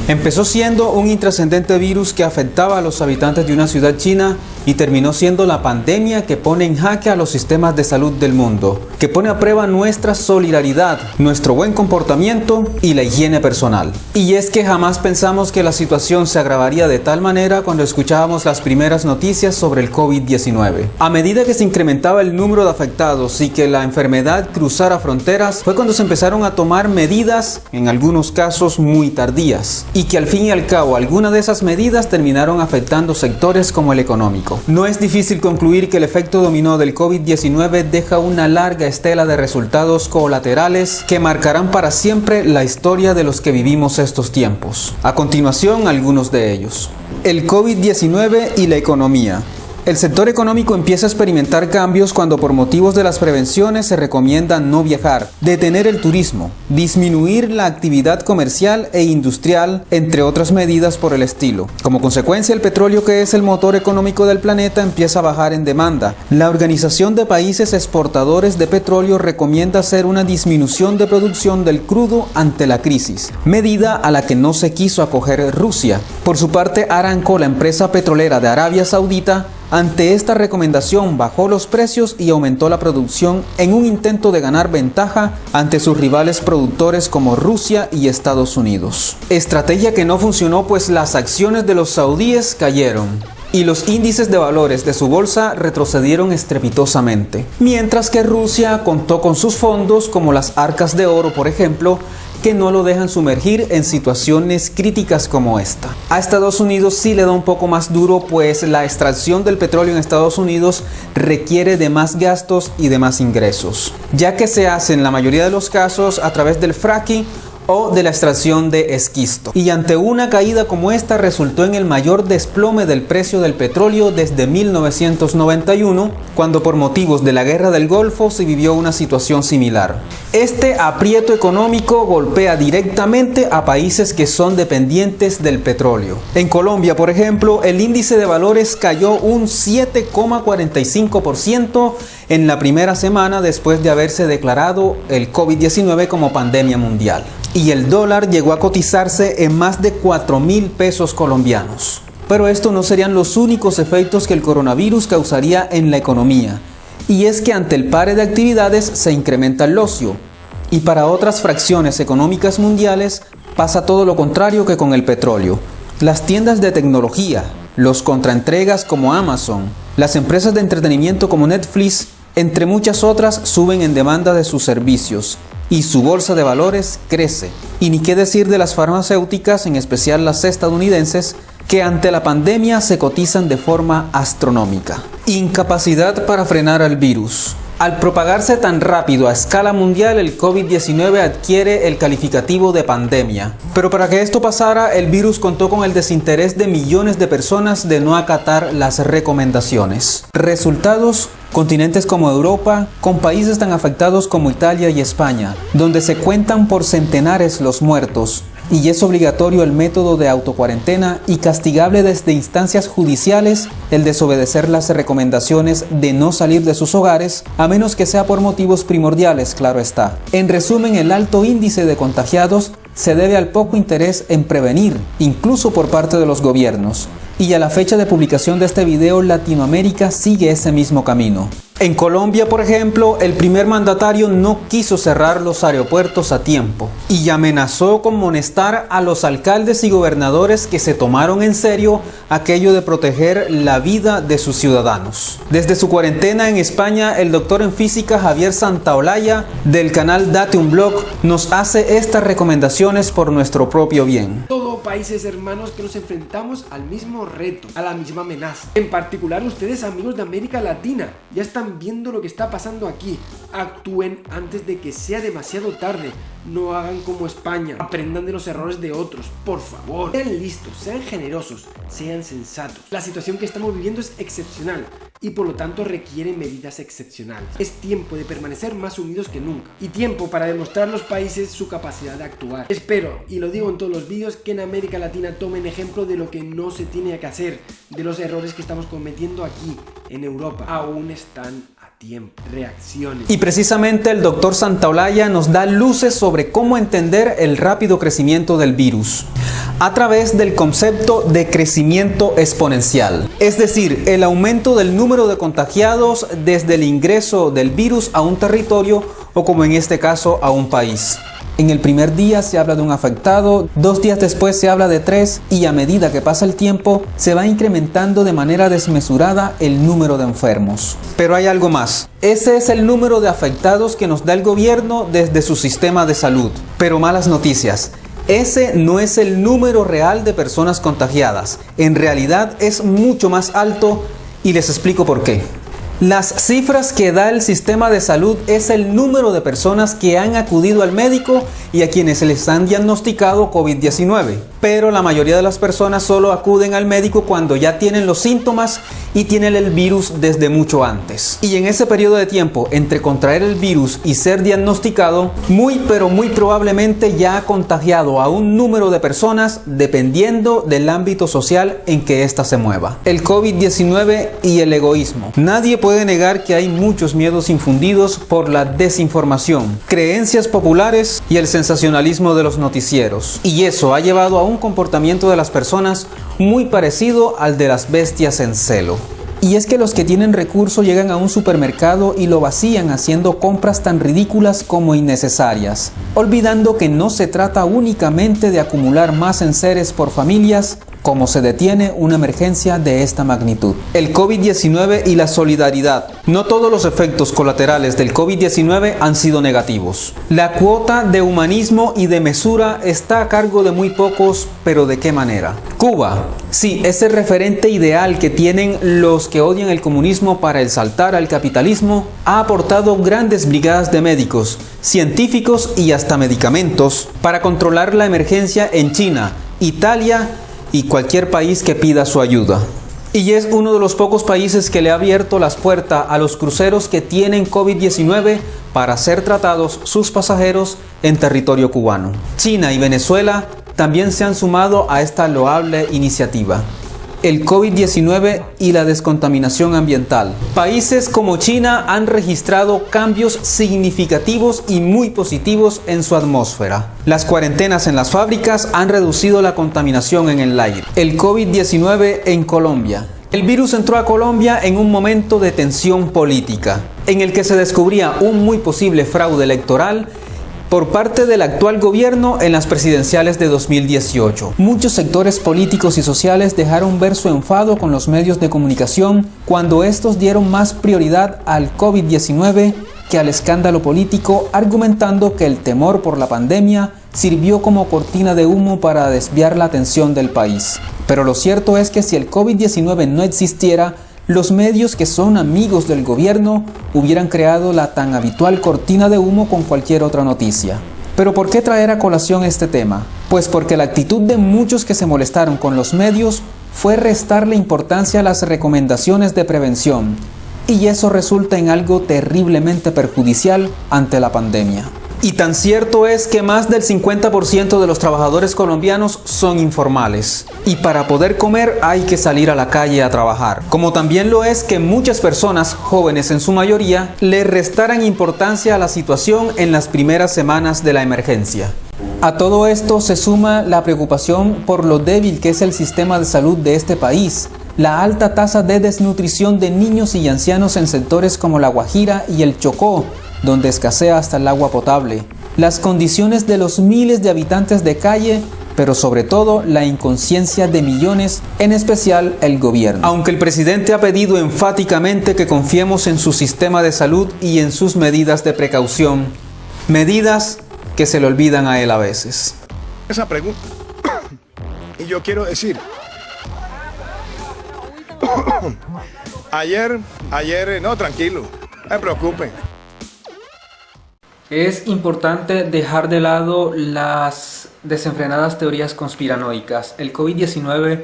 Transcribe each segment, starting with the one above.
Empezó siendo un intrascendente virus que afectaba a los habitantes de una ciudad china y terminó siendo la pandemia que pone en jaque a los sistemas de salud del mundo, que pone a prueba nuestra solidaridad, nuestro buen comportamiento y la higiene personal. Y es que jamás pensamos que la situación se agravaría de tal manera cuando escuchábamos las primeras noticias sobre el COVID-19. A medida que se incrementaba el número de afectados y que la enfermedad cruzara fronteras, fue cuando se empezaron a tomar medidas, en algunos casos muy tardías, y que al fin y al cabo algunas de esas medidas terminaron afectando sectores como el económico. No es difícil concluir que el efecto dominó del COVID-19 deja una larga estela de resultados colaterales que marcarán para siempre la historia de los que vivimos estos tiempos. A continuación, algunos de ellos. El COVID-19 y la economía. El sector económico empieza a experimentar cambios cuando por motivos de las prevenciones se recomienda no viajar, detener el turismo, disminuir la actividad comercial e industrial, entre otras medidas por el estilo. Como consecuencia, el petróleo, que es el motor económico del planeta, empieza a bajar en demanda. La Organización de Países Exportadores de Petróleo recomienda hacer una disminución de producción del crudo ante la crisis, medida a la que no se quiso acoger Rusia. Por su parte, Aramco, la empresa petrolera de Arabia Saudita, ante esta recomendación bajó los precios y aumentó la producción en un intento de ganar ventaja ante sus rivales productores como Rusia y Estados Unidos. Estrategia que no funcionó, pues las acciones de los saudíes cayeron y los índices de valores de su bolsa retrocedieron estrepitosamente, mientras que Rusia contó con sus fondos como las arcas de oro, por ejemplo, que no lo dejan sumergir en situaciones críticas como esta. A Estados Unidos sí le da un poco más duro, pues la extracción del petróleo en Estados Unidos requiere de más gastos y de más ingresos, ya que se hace en la mayoría de los casos a través del fracking o de la extracción de esquisto. Y ante una caída como esta resultó en el mayor desplome del precio del petróleo desde 1991, cuando por motivos de la guerra del Golfo se vivió una situación similar. Este aprieto económico golpea directamente a países que son dependientes del petróleo. En Colombia, por ejemplo, el índice de valores cayó un 7,45% en la primera semana después de haberse declarado el COVID-19 como pandemia mundial. Y el dólar llegó a cotizarse en más de 4.000 pesos colombianos. Pero estos no serían los únicos efectos que el coronavirus causaría en la economía. Y es que ante el pare de actividades se incrementa el ocio. Y para otras fracciones económicas mundiales pasa todo lo contrario que con el petróleo. Las tiendas de tecnología, los contraentregas como Amazon, las empresas de entretenimiento como Netflix, entre muchas otras, suben en demanda de sus servicios. Y su bolsa de valores crece. Y ni qué decir de las farmacéuticas, en especial las estadounidenses, que ante la pandemia se cotizan de forma astronómica. Incapacidad para frenar al virus. Al propagarse tan rápido a escala mundial, el COVID-19 adquiere el calificativo de pandemia. Pero para que esto pasara, el virus contó con el desinterés de millones de personas de no acatar las recomendaciones. Resultados: continentes como Europa, con países tan afectados como Italia y España, donde se cuentan por centenares los muertos. Y es obligatorio el método de autocuarentena y castigable desde instancias judiciales el desobedecer las recomendaciones de no salir de sus hogares, a menos que sea por motivos primordiales, claro está. En resumen, el alto índice de contagiados se debe al poco interés en prevenir, incluso por parte de los gobiernos. Y a la fecha de publicación de este video, Latinoamérica sigue ese mismo camino. En Colombia, por ejemplo, el primer mandatario no quiso cerrar los aeropuertos a tiempo y amenazó con amonestar a los alcaldes y gobernadores que se tomaron en serio aquello de proteger la vida de sus ciudadanos. Desde su cuarentena en España, el doctor en física Javier Santaolalla, del canal Date un Blog, nos hace estas recomendaciones por nuestro propio bien. Todos países hermanos que nos enfrentamos al mismo reto, a la misma amenaza. En particular ustedes, amigos de América Latina, ya están viendo lo que está pasando aquí. Actúen antes de que sea demasiado tarde. No hagan como España. Aprendan de los errores de otros, por favor. Sean listos, sean generosos, sean sensatos. La situación que estamos viviendo es excepcional y por lo tanto requiere medidas excepcionales. Es tiempo de permanecer más unidos que nunca y tiempo para demostrar a los países su capacidad de actuar. Espero, y lo digo en todos los vídeos, que en América Latina tomen ejemplo de lo que no se tiene que hacer, de los errores que estamos cometiendo aquí en Europa. Aún están a tiempo. Reacciones. Y precisamente el doctor Santaolalla nos da luces sobre cómo entender el rápido crecimiento del virus a través del concepto de crecimiento exponencial, es decir, el aumento del número de contagiados desde el ingreso del virus a un territorio o, como en este caso, a un país. En el primer día se habla de un afectado, 2 días después se habla de 3 y a medida que pasa el tiempo se va incrementando de manera desmesurada el número de enfermos. Pero hay algo más. Ese es el número de afectados que nos da el gobierno desde su sistema de salud. Pero malas noticias. Ese no es el número real de personas contagiadas. En realidad es mucho más alto y les explico por qué. Las cifras que da el sistema de salud es el número de personas que han acudido al médico y a quienes se les han diagnosticado COVID-19. Pero la mayoría de las personas solo acuden al médico cuando ya tienen los síntomas y tienen el virus desde mucho antes. Y en ese periodo de tiempo entre contraer el virus y ser diagnosticado, muy probablemente ya ha contagiado a un número de personas dependiendo del ámbito social en que ésta se mueva. El COVID-19 y el egoísmo. Nadie puede negar que hay muchos miedos infundidos por la desinformación, creencias populares y el sensacionalismo de los noticieros. Y eso ha llevado a un comportamiento de las personas muy parecido al de las bestias en celo. Y es que los que tienen recursos llegan a un supermercado y lo vacían haciendo compras tan ridículas como innecesarias, olvidando que no se trata únicamente de acumular más enseres por familias, como se detiene una emergencia de esta magnitud. El COVID-19 y la solidaridad. No todos los efectos colaterales del COVID-19 han sido negativos. La cuota de humanismo y de mesura está a cargo de muy pocos, pero ¿de qué manera? Cuba. Sí, ese referente ideal que tienen los que odian el comunismo para exaltar al capitalismo, ha aportado grandes brigadas de médicos, científicos y hasta medicamentos para controlar la emergencia en China, Italia y cualquier país que pida su ayuda. Y es uno de los pocos países que le ha abierto las puertas a los cruceros que tienen COVID-19 para ser tratados sus pasajeros en territorio cubano. China y Venezuela también se han sumado a esta loable iniciativa. El COVID-19 y la descontaminación ambiental. Países como China han registrado cambios significativos y muy positivos en su atmósfera. Las cuarentenas en las fábricas han reducido la contaminación en el aire. El COVID-19 en Colombia. El virus entró a Colombia en un momento de tensión política, en el que se descubría un muy posible fraude electoral por parte del actual gobierno en las presidenciales de 2018. Muchos sectores políticos y sociales dejaron ver su enfado con los medios de comunicación cuando estos dieron más prioridad al COVID-19 que al escándalo político, argumentando que el temor por la pandemia sirvió como cortina de humo para desviar la atención del país. Pero lo cierto es que si el COVID-19 no existiera, los medios que son amigos del gobierno hubieran creado la tan habitual cortina de humo con cualquier otra noticia. ¿Pero por qué traer a colación este tema? Pues porque la actitud de muchos que se molestaron con los medios fue restarle importancia a las recomendaciones de prevención, y eso resulta en algo terriblemente perjudicial ante la pandemia. Y tan cierto es que más del 50% de los trabajadores colombianos son informales. Y para poder comer hay que salir a la calle a trabajar. Como también lo es que muchas personas, jóvenes en su mayoría, le restaran importancia a la situación en las primeras semanas de la emergencia. A todo esto se suma la preocupación por lo débil que es el sistema de salud de este país, la alta tasa de desnutrición de niños y ancianos en sectores como La Guajira y el Chocó, donde escasea hasta el agua potable, las condiciones de los miles de habitantes de calle, pero sobre todo la inconsciencia de millones, en especial el gobierno. Aunque el presidente ha pedido enfáticamente que confiemos en su sistema de salud y en sus medidas de precaución, medidas que se le olvidan a él a veces. Esa pregunta, y yo quiero decir, ayer, no, tranquilo, no se preocupen. Es importante dejar de lado las desenfrenadas teorías conspiranoicas. El COVID-19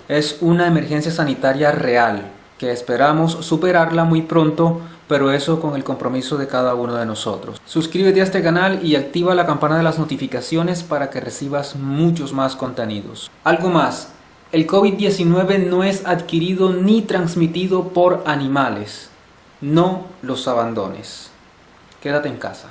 es una emergencia sanitaria real, que esperamos superarla muy pronto, pero eso con el compromiso de cada uno de nosotros. Suscríbete a este canal y activa la campana de las notificaciones para que recibas muchos más contenidos. Algo más, el COVID-19 no es adquirido ni transmitido por animales. No los abandones. Quédate en casa.